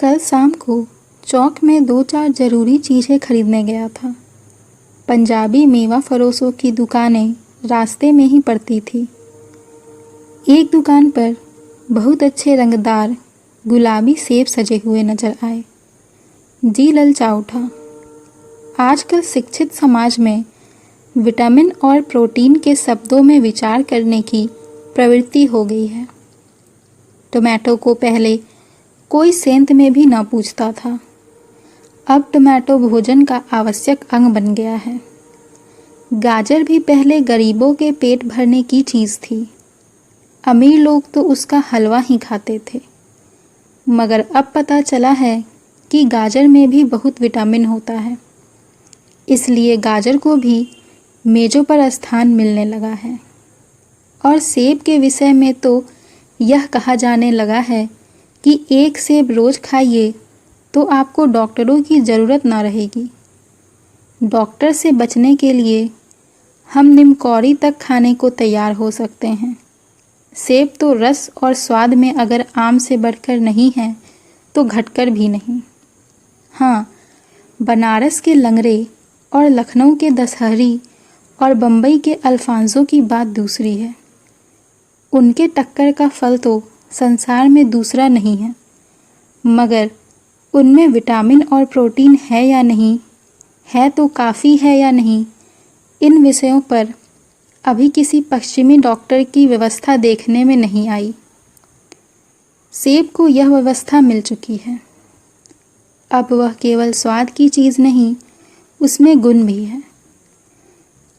कल शाम को चौक में 2-4 ज़रूरी चीज़ें खरीदने गया था। पंजाबी मेवा फरोशों की दुकानें रास्ते में ही पड़ती थी। एक दुकान पर बहुत अच्छे रंगदार गुलाबी सेब सजे हुए नजर आए। जी ललचा उठा। आजकल शिक्षित समाज में विटामिन और प्रोटीन के शब्दों में विचार करने की प्रवृत्ति हो गई है। टोमेटो को पहले कोई सेंत में भी न पूछता था। अब टोमेटो भोजन का आवश्यक अंग बन गया है। गाजर भी पहले गरीबों के पेट भरने की चीज़ थी। अमीर लोग तो उसका हलवा ही खाते थे। मगर अब पता चला है कि गाजर में भी बहुत विटामिन होता है। इसलिए गाजर को भी मेज़ों पर स्थान मिलने लगा है। और सेब के विषय में तो यह कहा जाने लगा है कि एक सेब रोज़ खाइए तो आपको डॉक्टरों की ज़रूरत ना रहेगी। डॉक्टर से बचने के लिए हम निमकौड़ी तक खाने को तैयार हो सकते हैं। सेब तो रस और स्वाद में अगर आम से बढ़कर नहीं है तो घटकर भी नहीं। हाँ, बनारस के लंगड़े और लखनऊ के दशहरी और बम्बई के अल्फांसो की बात दूसरी है। उनके टक्कर का फल तो संसार में दूसरा नहीं है। मगर उनमें विटामिन और प्रोटीन है या नहीं, है तो काफ़ी है या नहीं, इन विषयों पर अभी किसी पश्चिमी डॉक्टर की व्यवस्था देखने में नहीं आई। सेब को यह व्यवस्था मिल चुकी है। अब वह केवल स्वाद की चीज़ नहीं, उसमें गुण भी है।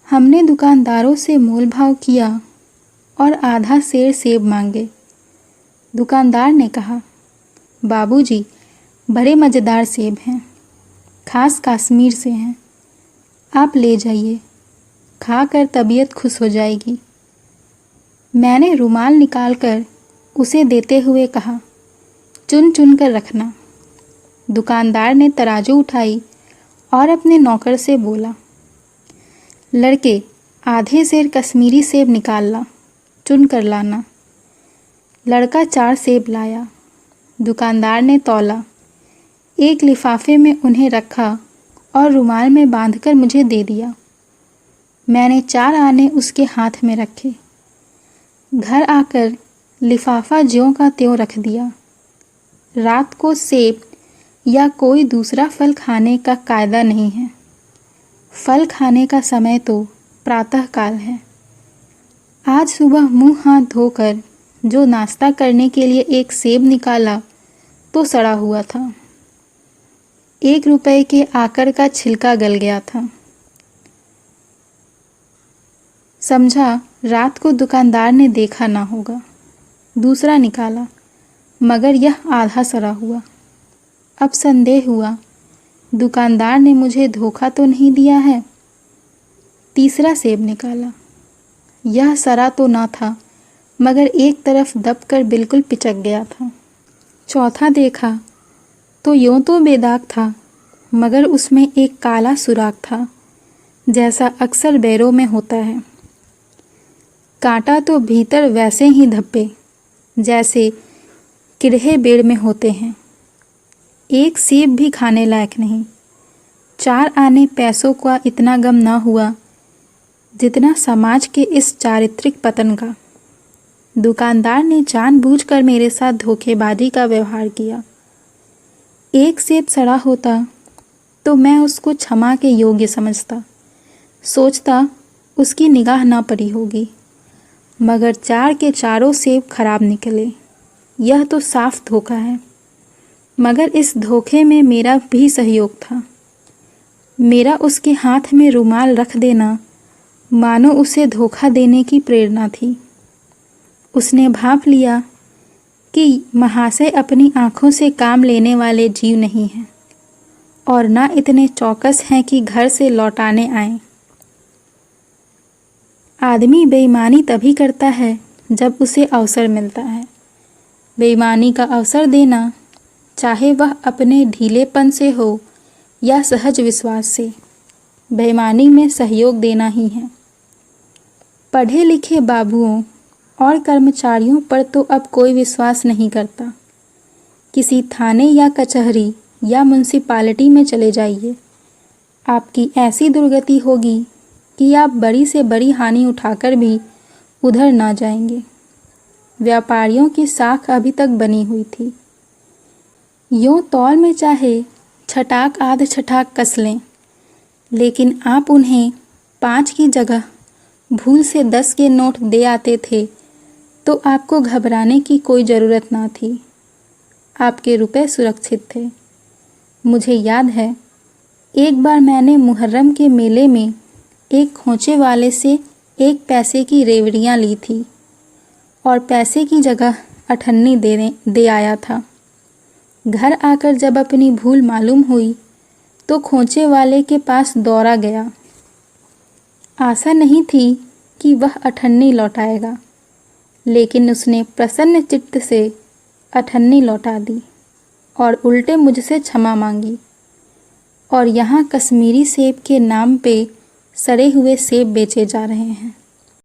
हमने दुकानदारों से मोल भाव किया और आधा सेर सेब मांगे। दुकानदार ने कहा, बाबूजी, बड़े मज़ेदार सेब हैं, खास कश्मीर से हैं, आप ले जाइए, खाकर तबीयत खुश हो जाएगी। मैंने रुमाल निकालकर उसे देते हुए कहा, चुन चुन कर रखना। दुकानदार ने तराजू उठाई और अपने नौकर से बोला, लड़के, आधे सेर कश्मीरी सेब निकाल ला, चुन कर लाना। लड़का 4 सेब लाया। दुकानदार ने तौला, एक लिफाफे में उन्हें रखा और रुमाल में बांधकर मुझे दे दिया। मैंने 4 आने उसके हाथ में रखे। घर आकर लिफाफा ज्यों का त्यों रख दिया। रात को सेब या कोई दूसरा फल खाने का कायदा नहीं है। फल खाने का समय तो प्रातःकाल है। आज सुबह मुंह हाथ धोकर जो नाश्ता करने के लिए एक सेब निकाला तो सड़ा हुआ था। 1 रुपए के आकर का छिलका गल गया था। समझा रात को दुकानदार ने देखा ना होगा। दूसरा निकाला, मगर यह आधा सड़ा हुआ। अब संदेह हुआ, दुकानदार ने मुझे धोखा तो नहीं दिया है। तीसरा सेब निकाला। यह सड़ा तो ना था, मगर एक तरफ दबकर बिल्कुल पिचक गया था। चौथा देखा तो यूँ तो बेदाग था, मगर उसमें एक काला सुराख था, जैसा अक्सर बैरों में होता है। कांटा तो भीतर वैसे ही धब्बे, जैसे किरहे बेर में होते हैं। एक सेब भी खाने लायक नहीं। 4 आने पैसों का इतना गम ना हुआ जितना समाज के इस चारित्रिक पतन का। दुकानदार ने जानबूझकर मेरे साथ धोखेबाजी का व्यवहार किया। एक सेब सड़ा होता तो मैं उसको क्षमा के योग्य समझता, सोचता उसकी निगाह ना पड़ी होगी। मगर 4 के चारों सेब खराब निकले। यह तो साफ धोखा है। मगर इस धोखे में मेरा भी सहयोग था। मेरा उसके हाथ में रुमाल रख देना मानो उसे धोखा देने की प्रेरणा थी। उसने भांप लिया कि महाशय अपनी आँखों से काम लेने वाले जीव नहीं हैं और ना इतने चौकस हैं कि घर से लौटाने आएं। आदमी बेईमानी तभी करता है जब उसे अवसर मिलता है। बेईमानी का अवसर देना, चाहे वह अपने ढीलेपन से हो या सहज विश्वास से, बेईमानी में सहयोग देना ही है। पढ़े लिखे बाबुओं और कर्मचारियों पर तो अब कोई विश्वास नहीं करता। किसी थाने या कचहरी या म्युनिसिपैलिटी में चले जाइए। आपकी ऐसी दुर्गति होगी कि आप बड़ी से बड़ी हानि उठाकर भी उधर ना जाएंगे। व्यापारियों की साख अभी तक बनी हुई थी। यूँ तौल में चाहे छटाक आध छटाक कस लें, लेकिन आप उन्हें 5 की जगह भूल से 10 के नोट दे आते थे तो आपको घबराने की कोई ज़रूरत ना थी। आपके रुपए सुरक्षित थे। मुझे याद है, एक बार मैंने मुहर्रम के मेले में एक खोंचे वाले से 1 पैसे की रेवड़ियाँ ली थी और पैसे की जगह अठन्नी दे आया था। घर आकर जब अपनी भूल मालूम हुई तो खोंचे वाले के पास दौड़ा गया। आशा नहीं थी कि वह अठन्नी लौटाएगा, लेकिन उसने प्रसन्न चित्त से अठन्नी लौटा दी और उल्टे मुझसे क्षमा मांगी। और यहाँ कश्मीरी सेब के नाम पे सड़े हुए सेब बेचे जा रहे हैं।